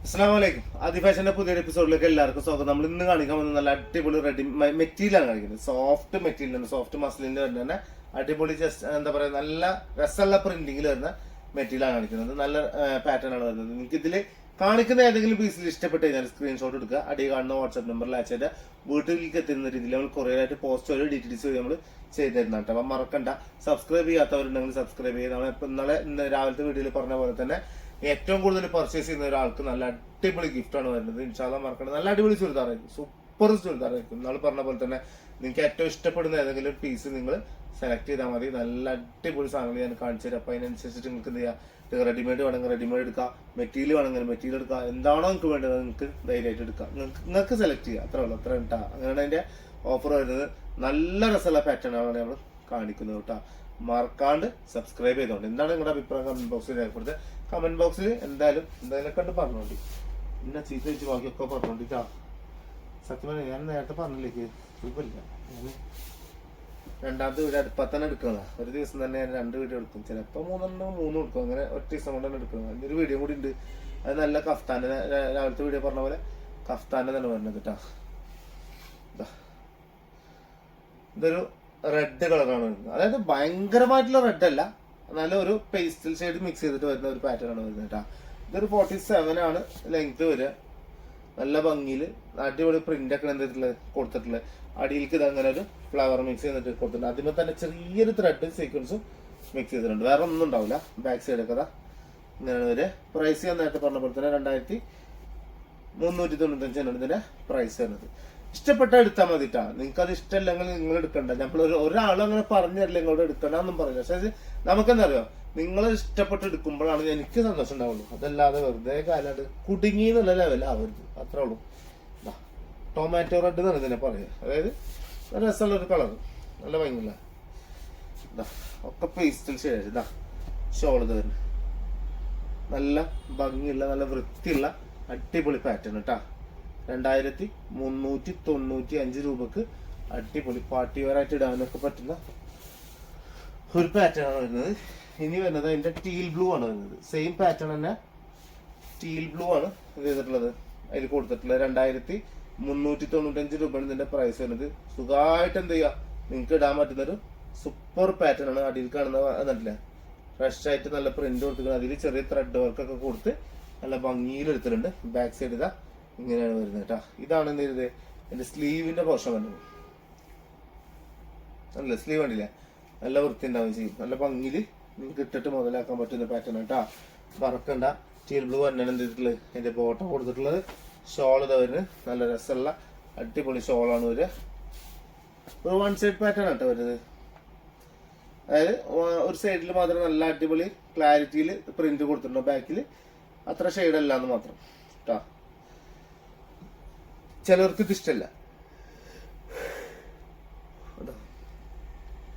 അസ്സലാമലൈക്കും. ആദി ഫാഷന്റെ പുതിയൊരു എപ്പിസോഡിലേക്ക് എല്ലാവർക്കും സ്വാഗതം. നമ്മൾ ഇന്ന് കാണിക്കാൻ പോകുന്ന നല്ല അടിപൊളി റെഡി മെറ്റീരിയലാണ് കാണിക്കുന്നത്. സോഫ്റ്റ് മെറ്റീരിയലാണ്, സോഫ്റ്റ് മസ്ലിന്റെ വരുന്ന തന്നെ അടിപൊളി എന്താ പറയുക, നല്ല രസമുള്ള പ്രിന്റിങ്ങിൽ വരുന്ന മെറ്റീരിയലാണ് കാണിക്കുന്നത്. നല്ല പാറ്റേൺ ആണ് വരുന്നത്. നിങ്ങൾക്ക് ഇതിൽ കാണിക്കുന്ന ഏതെങ്കിലും പീസിൽ ഇഷ്ടപ്പെട്ട് കഴിഞ്ഞാൽ സ്ക്രീൻഷോട്ട് എടുക്കുക. അടി കാണുന്ന വാട്സ്ആപ്പ് നമ്പറിൽ അയച്ചിട്ട് വീട്ടിലേക്ക് എത്തുന്ന രീതിയിൽ നമ്മൾ കൊറിയറായിട്ട് പോസ്റ്റ് വഴി ഡീറ്റെയിൽസ് വഴി നമ്മൾ ചെയ്ത് തരുന്നുണ്ട്. അപ്പം മറക്കണ്ട, സബ്സ്ക്രൈബ് ചെയ്യാത്തവരുണ്ടെങ്കിൽ സബ്സ്ക്രൈബ് ചെയ്യുക. നമ്മളിപ്പോൾ ഇന്ന് രാവിലത്തെ വീഡിയോയിൽ പറഞ്ഞ പോലെ തന്നെ ഏറ്റവും കൂടുതൽ പർച്ചേസ് ചെയ്യുന്ന ഒരാൾക്ക് നല്ല അടിപൊളി ഗിഫ്റ്റാണ് വരുന്നത്. ഇൻഷാല്ലാ മറക്കണ്ട, നല്ല അടിപൊളി ചുരിദാറായിരിക്കും, സൂപ്പർ ചുരിദാറായിരിക്കും. നമ്മൾ പറഞ്ഞ പോലെ തന്നെ നിങ്ങൾക്ക് ഏറ്റവും ഇഷ്ടപ്പെടുന്ന ഏതെങ്കിലും പീസ് നിങ്ങൾ സെലക്ട് ചെയ്താൽ മതി. നല്ല അടിപൊളി സാധനങ്ങൾ ഞാൻ കാണിച്ചു തരാം. അപ്പോൾ അതിനനുസരിച്ചിട്ട് നിങ്ങൾക്ക് എന്ത് ചെയ്യാം, റെഡിമെയ്ഡ് വേണമെങ്കിൽ റെഡിമെയ്ഡ് എടുക്കാം, മെറ്റീരിയൽ വേണമെങ്കിൽ മെറ്റീരിയൽ എടുക്കാം, എന്താണോ നിങ്ങൾക്ക് വേണ്ടത് നിങ്ങൾക്ക് ധൈര്യമായിട്ട് എടുക്കാം. നിങ്ങൾക്ക് സെലക്ട് ചെയ്യാം, അത്ര ഉള്ളൂ, അത്ര ഉണ്ടാ. അങ്ങനെയാണ് അതിന്റെ ഓഫർ വരുന്നത്. നല്ല രസമുള്ള പാറ്റേൺ ആണ് നമ്മൾ കാണിക്കുന്നത് കേട്ടോ. മറക്കാണ്ട് സബ്സ്ക്രൈബ് ചെയ്തോണ്ട്. എന്താണ് നിങ്ങളുടെ അഭിപ്രായം കമന്റ് ബോക്സിൽ രേഖപ്പെടുത്തുക. കമന്റ് ബോക്സിൽ എന്തായാലും കണ്ട് പറഞ്ഞോണ്ടി, പിന്നെ ചീത്ത വെച്ച് ബാക്കിയൊക്കെ പറഞ്ഞോണ്ടിട്ടാ. സത്യം പറഞ്ഞാൽ ഞാൻ നേരത്തെ പറഞ്ഞില്ലേക്ക് സുഖമില്ല. ഞാൻ രണ്ടാമത്തെ വീഡിയോ അടുപ്പം തന്നെ എടുക്കുന്നതാണ്. ഒരു ദിവസം തന്നെ ഞാൻ 2 വീഡിയോ എടുക്കും, ചിലപ്പോൾ 3 എടുക്കും. അങ്ങനെ ഒറ്റ ദിവസം കൊണ്ട് തന്നെ എടുക്കുന്നത്. അതിൻ്റെ ഒരു വീഡിയോ കൂടി ഉണ്ട്. അത് നല്ല കഫ്താൻ്റെ, രാവിലത്തെ വീഡിയോ പറഞ്ഞ പോലെ കഫ്താൻ്റെ തന്നെ വരുന്നത് കേട്ടോ. ഇതൊരു റെഡ് കളറാണ് വരുന്നത്. അതായത് ഭയങ്കരമായിട്ടുള്ള റെഡ് അല്ല, നല്ല ഒരു പേസ്റ്റൽ ഷെയ്ഡ് മിക്സ് ചെയ്തിട്ട് വരുന്ന ഒരു പാറ്റേൺ ആണ് വരുന്നത് കേട്ടോ. ഇതൊരു 47 ആണ് ലെങ്ത് വരിക. നല്ല ഭംഗിയിൽ അടിപൊളി പ്രിന്റ് ഒക്കെ എന്തിട്ടുള്ളത് കൊടുത്തിട്ടുള്ളത്. അടിയിലേക്ക് ഇത് അങ്ങനെ ഒരു ഫ്ലവർ മിക്സ് ചെയ്തിട്ട് കൊടുത്തിട്ടുണ്ട്. അതിന് തന്നെ ചെറിയൊരു ത്രെഡ് സീക്വൻസും മിക്സ് ചെയ്തിട്ടുണ്ട്. വേറെ ഒന്നും ഉണ്ടാവില്ല. ബാക്ക് സൈഡ് ഒക്കെ ഇങ്ങനെയാണ് വരിക. പ്രൈസ് ഞാൻ നേരത്തെ പറഞ്ഞ പോലെ തന്നെ 2395 ഇതിന്റെ പ്രൈസ് വരുന്നത്. ഇഷ്ടപ്പെട്ട എടുത്താൽ മതിട്ടാ. നിങ്ങൾക്ക് അത് ഇഷ്ടമല്ലെങ്കിൽ നിങ്ങൾ എടുക്കണ്ട. നമ്മൾ ഒരാളും അങ്ങനെ പറഞ്ഞു തരില്ല നിങ്ങളോട് എടുക്കണമെന്നും പറയില്ല. പക്ഷെ നമുക്കെന്താ അറിയോ, നിങ്ങൾ ഇഷ്ടപ്പെട്ട് എടുക്കുമ്പോഴാണ് എനിക്ക് സന്തോഷം ഉണ്ടാവുള്ളൂ. അതല്ലാതെ വെറുതെ കാലാണ്ട് കുടുങ്ങി എന്നുള്ള ലെവൽ ആവരുത്, അത്രേ ഉള്ളൂ. ടൊമാറ്റോ റെഡ് എന്നാണ് ഇതിനെ പറയുക. അതായത് രസമുള്ള ഒരു കളർ, നല്ല ഭംഗിയില്ല. ഒക്കെ പേസ്റ്റൽ ഷെയ്ഡ്. ഇതാ ഷോൾ ഇത് വരുന്നത്. നല്ല ഭംഗിയുള്ള നല്ല വൃത്തിയുള്ള അടിപൊളി പാറ്റേൺ കേട്ടാ. 2395 രൂപക്ക് അടിപൊളി പാർട്ടി വെയർ ആയിട്ട് ഇടാനൊക്കെ പറ്റുന്ന ഒരു പാറ്റേൺ ആണ് വരുന്നത്. ഇനി വരുന്നത് അതിന്റെ ടീൽ ബ്ലൂ ആണ് വരുന്നത്. സെയിം പാറ്റേൺ തന്നെ ടീൽ ബ്ലൂ ആണ് ഇത് ചെയ്തിട്ടുള്ളത്. അതിൽ കൊടുത്തിട്ടുള്ളത് 2395 രൂപയാണ് ഇതിന്റെ പ്രൈസ് വരുന്നത്. സുഖമായിട്ട് എന്ത് ചെയ്യുക, നിങ്ങൾക്ക് ഇടാൻ പറ്റുന്നൊരു സൂപ്പർ പാറ്റേൺ ആണ്. അടിയിൽ കാണുന്ന എന്നല്ലേ ഫ്രഷ് ആയിട്ട് നല്ല പ്രിന്റ് കൊടുത്തിട്ടുണ്ട്. അതിൽ ചെറിയ ത്രെഡ് വർക്ക് ഒക്കെ കൊടുത്ത് നല്ല ഭംഗിയിൽ എടുത്തിട്ടുണ്ട്. ബാക്ക് സൈഡ് ഇതാ ഇങ്ങനെയാണ് വരുന്നത് കേട്ടോ. ഇതാണ് എന്ത് ചെയ്തത്, എന്റെ സ്ലീവിന്റെ പോർഷൻ വരുന്നത്. നല്ല സ്ലീവ് കണ്ടില്ലേ, നല്ല വൃത്തി ഉണ്ടാവുകയും ചെയ്യും. നല്ല ഭംഗിയിൽ നിങ്ങൾക്ക് ഇട്ടിട്ട് മുതലാക്കാൻ പറ്റുന്ന പാറ്റേൺ കേട്ടോ. മറക്കണ്ട. ടീൽ ബ്ലൂ തന്നെയാണ് എന്ത് ചെയ്തിട്ടുള്ളത്, അതിന്റെ ബോട്ടം കൊടുത്തിട്ടുള്ളത്. ഷോൾ ഇതാ വരുന്നത്. നല്ല രസമുള്ള അടിപൊളി ഷോളാണ് വരിക. ഒരു 1 സൈഡ് പാറ്റേൺ ആട്ടോ വരുന്നത്. അതായത് ഒരു സൈഡിൽ മാത്രം നല്ല അടിപൊളി ക്ലാരിറ്റിയിൽ പ്രിന്റ് കൊടുത്തിട്ടുണ്ടോ, ബാക്കിൽ അത്ര ഷെയ്ഡ് അല്ല എന്ന് മാത്രം കേട്ടോ. ചിലർക്ക് ഇത് ഇഷ്ടമല്ല.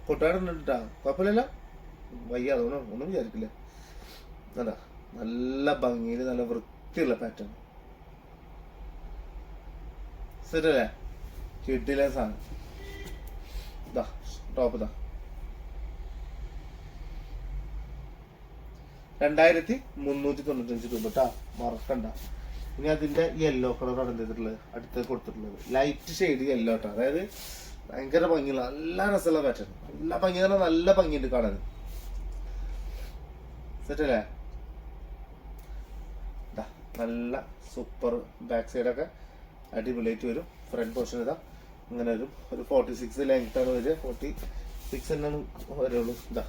കൊട്ടാടുണ്ടാ കുഴപ്പമില്ല, വയ്യ, അതുകൊണ്ട് ഒന്നും വിചാരിക്കില്ല. അതാ നല്ല ഭംഗിയിൽ നല്ല വൃത്തിയുള്ള പാറ്റേൺ ശരിയല്ലേ, കിട്ടില്ല സാധനം. ഇതാ ടോപ്പ് ഇതാ 2395 രൂപ കേട്ടാ. മറക്കണ്ട. ഇനി അതിന്റെ യെല്ലോ കളറാണ് എന്ത് ചെയ്തിട്ടുള്ളത്, അടുത്ത് കൊടുത്തിട്ടുള്ളത്. ലൈറ്റ് ഷെയ്ഡ് യെല്ലോ കേട്ടോ. അതായത് ഭയങ്കര ഭംഗിയുള്ള നല്ല രസമുള്ള പാറ്റേൺ. നല്ല ഭംഗി പറഞ്ഞാൽ നല്ല ഭംഗിയുണ്ട് കാണാൻ. സെറ്റല്ലേ. നല്ല സൂപ്പർ ബാക്ക് സൈഡൊക്കെ അടിപൊളിയായിട്ട് വരും. ഫ്രണ്ട് പോർഷൻ ഇതാ ഇങ്ങനെ വരും. ഒരു 46 ലെങ്ത് ആണ് വരിക. 46 തന്നെയാണ് വരുള്ളൂ. ഇതാ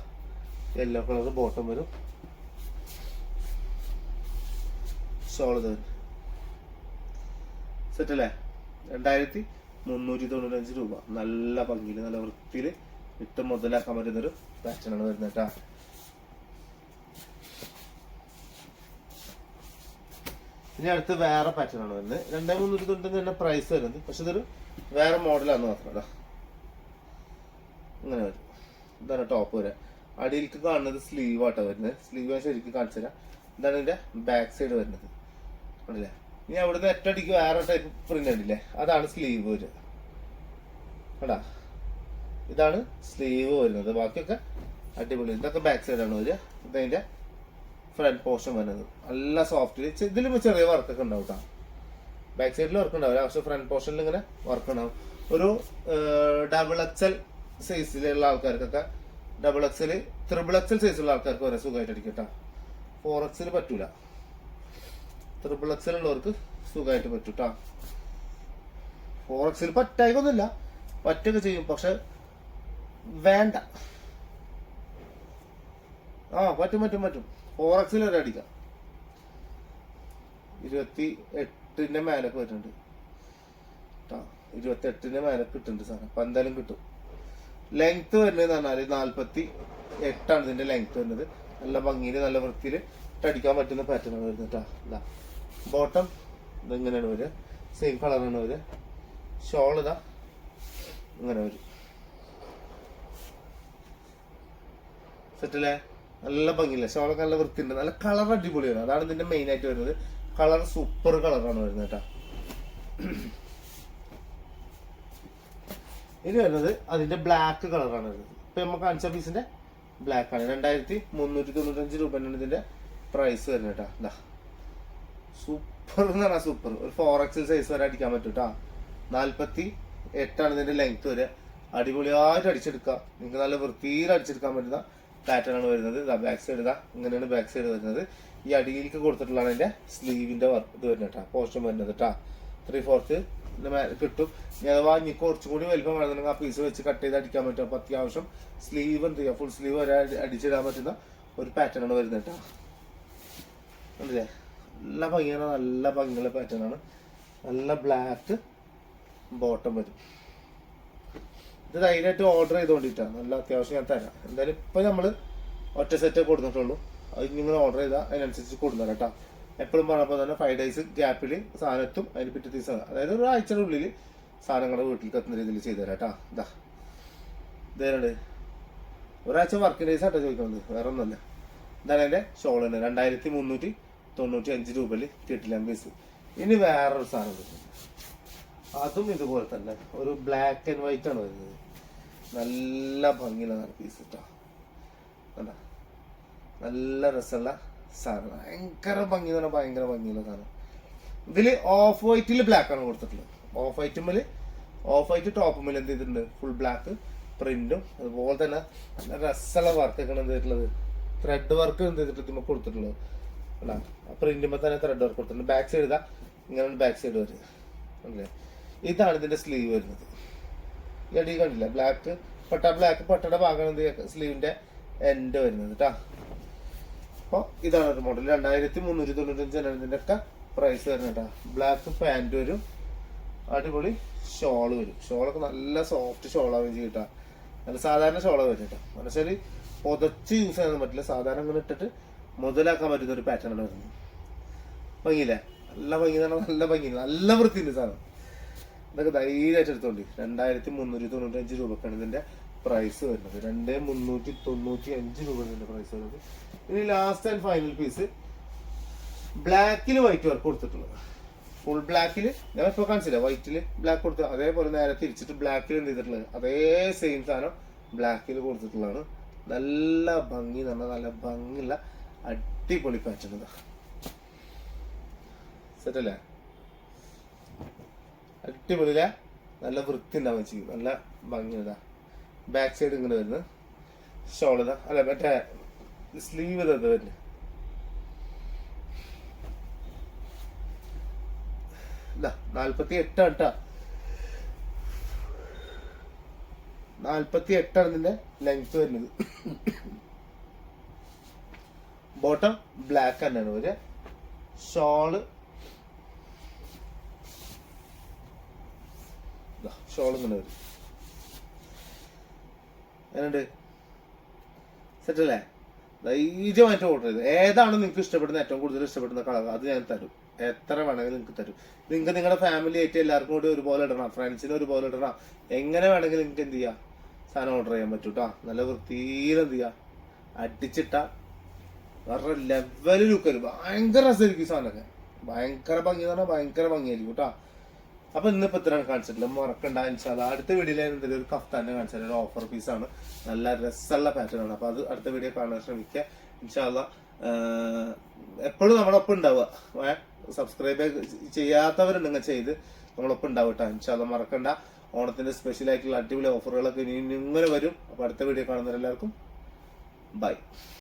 യെല്ലോ കളർ ബോട്ടം വരും. ഷോൾ ഇത് സെറ്റല്ലേ. 2395 രൂപ. നല്ല ഭംഗിയിൽ നല്ല വൃത്തിയിൽ ഇട്ട് മുതലാക്കാൻ പറ്റുന്നൊരു പാറ്റേൺ ആണ് വരുന്നത് കേട്ടാ. ഇനി അടുത്ത് വേറെ പാറ്റേൺ ആണ് വരുന്നത്. 2395 തന്നെ പ്രൈസ് വരുന്നത്. പക്ഷെ ഇതൊരു വേറെ മോഡലാന്ന് മാത്രമല്ല. ഇങ്ങനെ വരും. ഇതാണ് ടോപ്പ് വരെ. അടിയിലേക്ക് കാണുന്നത് സ്ലീവ് ആട്ടോ വരുന്നത്. സ്ലീവ് ഞാൻ ശരിക്കും കാണിച്ചു തരാം. ഇതാണ് ഇതിന്റെ ബാക്ക് സൈഡ് വരുന്നത്. കണ്ടില്ലേ. ഇനി അവിടുന്ന് ഒറ്റയടിക്ക് വേറെ ടൈപ്പ് പ്രിന്റ് ഉണ്ടല്ലേ, അതാണ് സ്ലീവ് വരിക കേട്ടാ. ഇതാണ് സ്ലീവ് വരുന്നത്. ബാക്കിയൊക്കെ അടിപൊളി. ഇതൊക്കെ ബാക്ക് സൈഡാണ് വരിക. ഇതതിന്റെ ഫ്രണ്ട് പോർഷൻ വരുന്നത്. നല്ല സോഫ്റ്റ്. ഇതിലും ചെറിയ വർക്കൊക്കെ ഉണ്ടാവും കേട്ടോ. ബാക്ക് സൈഡിൽ വർക്ക് ഉണ്ടാവില്ല, പക്ഷെ ഫ്രണ്ട് പോർഷനിൽ ഇങ്ങനെ വർക്ക് ഉണ്ടാവും. ഒരു ഡബിൾ എക്സൽ സൈസിലുള്ള ആൾക്കാർക്കൊക്കെ, ഡബിൾ എക്സൽ ട്രിപ്പിൾ എക്സൽ സൈസുള്ള ആൾക്കാർക്ക് വരെ സുഖമായിട്ട് അടിക്കും കേട്ടോ. 4XL പറ്റൂല, ട്രിപ്പിൾ എക്സൽ ഉള്ളവർക്ക് സുഖമായിട്ട് പറ്റും കേട്ടോ. 4XL പറ്റായിക്കൊന്നുമില്ല, പറ്റൊക്കെ ചെയ്യും, പക്ഷെ വേണ്ട. പറ്റും 4XL വരെ അടിക്കാം. 28 മേലൊക്കെ വരുന്നുണ്ട് കേട്ടോ. 28 മേലൊക്കെ കിട്ടുന്നുണ്ട് സാധനം. അപ്പൊ എന്തായാലും കിട്ടും. ലെങ്ത് വരുന്നത് പറഞ്ഞാല് 48 ഇതിന്റെ ലെങ്ത് വരുന്നത്. നല്ല ഭംഗിയിൽ നല്ല വൃത്തിയിൽ അടിക്കാൻ പറ്റുന്ന പാറ്റേൺ ആണ് വരുന്നത് കേട്ടോ. ബോട്ടം ഇതിങ്ങനെയാണ് വരിക, സെയിം കളറാണ് വരിക. ഷോൾ ഇതാ ഇങ്ങനെ വരും. സെറ്റല്ലേ? നല്ല ഭംഗിയില്ല, ഷോളൊക്കെ നല്ല വൃത്തിയുണ്ട്, നല്ല കളർ അടിപൊളിയാണ്. അതാണ് ഇതിന്റെ മെയിൻ ആയിട്ട് വരുന്നത്. കളർ സൂപ്പർ കളറാണ് വരുന്നത് കേട്ടോ. ഇനി വരുന്നത് അതിന്റെ ബ്ലാക്ക് കളറാണ് വരുന്നത്. ഇപ്പൊ നമുക്ക് കാണിച്ച പീസിന്റെ ബ്ലാക്ക് ആണ്. 2395 രൂപയാണ് ഇതിന്റെ പ്രൈസ് വരുന്നത് കേട്ടോ. സൂപ്പർ എന്ന് പറഞ്ഞാൽ സൂപ്പർ. ഒരു 4XL സൈസ് വരെ അടിക്കാൻ പറ്റും കേട്ടോ. 48 ഇതിന്റെ ലെങ്ത് വരെ. അടിപൊളിയായിട്ട് അടിച്ചെടുക്കാം. നിങ്ങൾക്ക് നല്ല വൃത്തിയിൽ അടിച്ചെടുക്കാൻ പറ്റുന്ന പാറ്റേൺ ആണ് വരുന്നത്. ബാക്ക് സൈഡ് ഇതാ ഇങ്ങനെയാണ് ബാക്ക് സൈഡ് വരുന്നത്. ഈ അടിയിലേക്ക് കൊടുത്തിട്ടുള്ളതാണ് അതിന്റെ സ്ലീവിന്റെ വർക്ക് ഇത് വരുന്നത് കേട്ടോ. പോർഷൻ വരുന്നത് കേട്ടോ. 3/4 കിട്ടും. ഇനി അഥവാ ഇനി കുറച്ചും കൂടി വലിപ്പം വേണമെന്നുണ്ടെങ്കിൽ ആ പീസ് വെച്ച് കട്ട് ചെയ്ത് അടിക്കാൻ പറ്റും. അപ്പൊ അത്യാവശ്യം സ്ലീവ് എന്ത് ചെയ്യാം, ഫുൾ സ്ലീവ് വരെ അടിച്ചിടാൻ പറ്റുന്ന ഒരു പാറ്റേൺ ആണ് വരുന്നത് കേട്ടോ. അല്ലേ? നല്ല ഭംഗിയാണ്, നല്ല ഭംഗിയുള്ള പാറ്റേൺ ആണ്. നല്ല ബ്ലാക്ക് ബോട്ടം വരും. ഇത് ധൈര്യമായിട്ട് ഓർഡർ ചെയ്തുകൊണ്ടിട്ടാണ്. നല്ല അത്യാവശ്യം ഞാൻ തരാം. എന്തായാലും ഇപ്പൊ നമ്മള് ഒറ്റ സെറ്റ് കൊടുത്തിട്ടുള്ളൂ. അത് നിങ്ങൾ ഓർഡർ ചെയ്താൽ അതിനനുസരിച്ച് കൊടുത്തരാം കേട്ടോ. എപ്പോഴും പറഞ്ഞപ്പോൾ തന്നെ 5 days ഗ്യാപ്പിൽ സാധനം എത്തും. അതിന് പിറ്റേ ദിവസം, അതായത് ഒരാഴ്ചയുടെ ഉള്ളിൽ സാധനങ്ങളുടെ വീട്ടിലേക്ക് എത്തുന്ന രീതിയിൽ ചെയ്തു തരാം കേട്ടോ. ഇതേണ്ട് ഒരാഴ്ച വർക്കിംഗ് ഡേയ്സ് ആട്ടോ ചോദിക്കുന്നത്, വേറെ ഒന്നുമല്ല. ഇതാണ് അതിന്റെ ഷോൾ തന്നെ. 2395 രൂപയിൽ കിട്ടില്ല പീസ്. ഇനി വേറൊരു സാധനം കിട്ടും, അതും ഇതുപോലെ തന്നെ ഒരു ബ്ലാക്ക് ആൻഡ് വൈറ്റ് ആണ് വരുന്നത്. നല്ല ഭംഗിയുള്ളതാണ് പീസ് കേട്ടോ. നല്ല രസമുള്ള സാധനം, ഭയങ്കര ഭംഗി എന്ന് പറഞ്ഞാൽ ഭയങ്കര ഭംഗിയുള്ള സാധനം. ഇതില് ഓഫ് വൈറ്റിൽ ബ്ലാക്ക് ആണ് കൊടുത്തിട്ടുള്ളത്. ഓഫ് വൈറ്റ് ടോപ്പ് എന്ത് ചെയ്തിട്ടുണ്ട്, ഫുൾ ബ്ലാക്ക് പ്രിന്റും അതുപോലെ തന്നെ നല്ല രസമുള്ള വർക്കൊക്കെയാണ് എന്ത് ചെയ്തിട്ടുള്ളത്. ത്രെഡ് വർക്ക് എന്ത് ചെയ്തിട്ട് നമുക്ക് കൊടുത്തിട്ടുള്ളത്. പ്രിന്റുമ്പോ തന്നെ ത്രെഡ് വർക്ക് കൊടുത്തിട്ടുണ്ട്. ബാക്ക് സൈഡ് ഇതാ ഇങ്ങനെ ബാക്ക് സൈഡ് വരിക അല്ലേ. ഇതാണ് ഇതിന്റെ സ്ലീവ് വരുന്നത്. ഈ അടി കണ്ടില്ല, ബ്ലാക്ക് പട്ടയുടെ ഭാഗമാണ് എന്ത് സ്ലീവിന്റെ എൻഡ് വരുന്നത് കേട്ടാ. അപ്പൊ ഇതാണ് ഒരു മോഡൽ. 2395 ഇതിന്റെ ഒക്കെ പ്രൈസ് വരുന്നത് കേട്ടാ. ബ്ലാക്ക് പാന്റ് വരും, അടിപൊളി ഷോള് വരും. ഷോളൊക്കെ നല്ല സോഫ്റ്റ് ഷോളാവും ചെയ്യട്ടാ. നല്ല സാധാരണ ഷോള വരും കേട്ടോ. എന്നുവെച്ചാൽ പൊതച്ച് യൂസ് ചെയ്യാൻ പറ്റില്ല, സാധാരണ ഇങ്ങനെ ഇട്ടിട്ട് മുതലാക്കാൻ പറ്റുന്ന ഒരു പാറ്റേൺ ആണ് വരുന്നത്. ഭംഗിയില്ലേ? നല്ല ഭംഗി, നല്ല ഭംഗി, നല്ല വൃത്തിയുണ്ട് സാധനം. ഇതൊക്കെ ധൈര്യമായിട്ട് എടുത്തോണ്ട് 2395 രൂപക്കാണ് ഇതിന്റെ പ്രൈസ് വരുന്നത്. 2395 രൂപ ഇതിന്റെ പ്രൈസ് വരുന്നത്. ഇനി ലാസ്റ്റ് ആൻഡ് ഫൈനൽ പീസ് ബ്ലാക്കിൽ വൈറ്റ് വർക്ക് കൊടുത്തിട്ടുള്ളത്. ഫുൾ ബ്ലാക്കിൽ ഞാൻ ഇപ്പൊ കാണിച്ചില്ല, വൈറ്റിൽ ബ്ലാക്ക് കൊടുത്തു. അതേപോലെ നേരെ തിരിച്ചിട്ട് ബ്ലാക്കിൽ എന്ത് ചെയ്തിട്ടുള്ളത്, അതേ സെയിം സാധനം ബ്ലാക്കിൽ കൊടുത്തിട്ടുള്ളതാണ്. നല്ല ഭംഗി എന്ന് പറഞ്ഞാൽ നല്ല ഭംഗിയുള്ള അടിപൊളി പാറ്റേൺ. ഇതാ സെറ്റല്ലേ? അടിപൊളിയില്ല, നല്ല വൃത്തി ഉണ്ടാവാൻ ചെയ്യും, നല്ല ഭംഗി. ഇതാ ബാക്ക് സൈഡ് ഇങ്ങനെ വരുന്നത്. ഷോൾ ഇതാ, അല്ല മറ്റേ സ്ലീവ് ഇതാ വരുന്നത്. ഇതാ 48 കേട്ടാ. 48 ഇതിന്റെ ലെങ്ത് വരുന്നത്. ബോട്ടം ബ്ലാക്ക് തന്നെയാണ് ഒരു ഷോള്. ഇങ്ങനെ വരും. എന്നുണ്ട് സെറ്റല്ലേ? ധൈര്യമായിട്ട് ഓർഡർ ചെയ്ത് ഏതാണ് നിങ്ങൾക്ക് ഇഷ്ടപ്പെടുന്ന, ഏറ്റവും കൂടുതൽ ഇഷ്ടപ്പെടുന്ന കളർ അത് ഞാൻ തരും. എത്ര വേണമെങ്കിലും നിങ്ങൾക്ക് തരും. നിങ്ങൾക്ക് നിങ്ങളുടെ ഫാമിലി ആയിട്ട് എല്ലാവർക്കും കൂടി ഒരുപോലെ ഇടണം, ഫ്രണ്ട്സിന് ഒരുപോലെ ഇടണം, എങ്ങനെ വേണമെങ്കിലും നിങ്ങൾക്ക് എന്ത് ചെയ്യാം സാധനം ഓർഡർ ചെയ്യാൻ പറ്റും കേട്ടോ. നല്ല വൃത്തിയിൽ എന്ത് ചെയ്യാം അടിച്ചിട്ട വേറെ ലെവൽ ലുക്ക് വരും. ഭയങ്കര രസമായിരിക്കും സാധനമൊക്കെ. ഭയങ്കര ഭംഗി എന്ന് പറഞ്ഞാൽ ഭയങ്കര ഭംഗിയായിരിക്കും കേട്ടോ. അപ്പൊ ഇന്നിപ്പോ ഇത്രയാണ് കാണിച്ചിട്ടില്ല, മറക്കണ്ട. അടുത്ത വീഡിയോയിൽ എന്തെങ്കിലും ഒരു കഫ്താനെ കാണിച്ചാൽ ഒരു ഓഫർ പീസാണ്, നല്ല രസമുള്ള പാറ്റേൺ ആണ്. അപ്പൊ അത് അടുത്ത വീഡിയോ കാണാൻ ശ്രമിക്കുക ഇൻഷാ അല്ലാഹ്. എപ്പോഴും നമ്മളൊപ്പം ഉണ്ടാവുക. സബ്സ്ക്രൈബ് ചെയ്യാത്തവരുണ്ടെങ്കിൽ ചെയ്ത് നമ്മളൊപ്പം ഉണ്ടാവും കേട്ടോ. ഇൻഷാല്ലാ മറക്കണ്ട. ഓണത്തിന്റെ സ്പെഷ്യൽ ആയിട്ടുള്ള അടിപൊളി ഓഫറുകളൊക്കെ ഇനി ഇങ്ങനെ വരും. അപ്പൊ അടുത്ത വീഡിയോ കാണുന്നവരെല്ലാവർക്കും ബൈ.